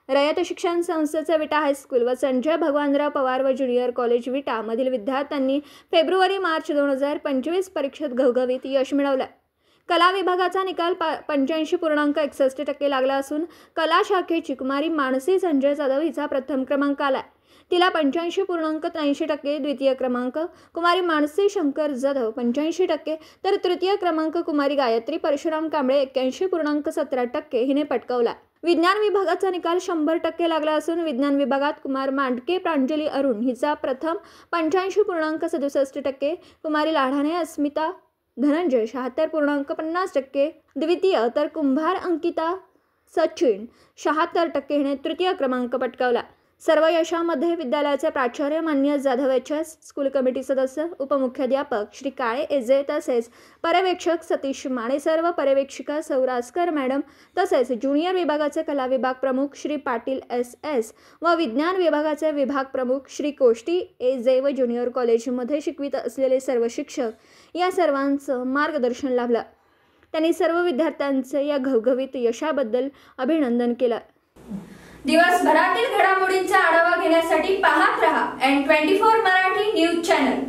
रयत शिक्षण संस्थेचे विटा हायस्कूल व संजय भगवानराव पवार व ज्युनियर कॉलेज विटा मधील विद्यार्थ्यांनी फेब्रुवारी-मार्च 2025 परीक्षेत घवघवीत यश मिळवले। कला विभागाचा निकाल 85.61% लागला असून कला शाखेची कुमारी मानसी संजय जाधव हिचा प्रथम क्रमांक आला। तिला 85.83%, द्वितीय क्रमांक कुमारी मानसी शंकर जाधव 85% तर तृतीय क्रमांक कुमारी गायत्री परशुराम कांबळे 81.17% हिने पटकावला। विज्ञान विभागाचा निकाल 100% लागला असून विज्ञान विभागात कुमार मांडके प्रांजली अरुण हिचा प्रथम 85.67%, कुमारी लाढाणे अस्मिता धनंजय 76.50%, द्वितीय तर कुंभार अंकिता सचिन 76% हिने तृतीय क्रमांक पटकावला। सर्व यशामध्ये विद्यालयाचे प्राचार्य मान्य जाधव एच.एस., स्कूल कमिटी सदस्य, उपमुख्याध्यापक श्री काळे एजे तसेच पर्यवेक्षक सतीश माने, सर्व पर्यवेक्षिका सौरास्कर मॅडम तसेच ज्युनियर विभागाचे कला विभाग प्रमुख श्री पाटील एस.एस. व विज्ञान विभागाचे विभाग प्रमुख श्री कोष्टी एजे व ज्युनियर कॉलेजमध्ये शिकवित असलेले सर्व शिक्षक या सर्वांचं मार्गदर्शन लाभलं। त्यांनी सर्व विद्यार्थ्यांचे या घवघवीत यशाबद्दल अभिनंदन केलं। दिवसभरातील घडामोडींचा आढावा घेण्यासाठी पाहत रहा N24 मराठी न्यूज चॅनल।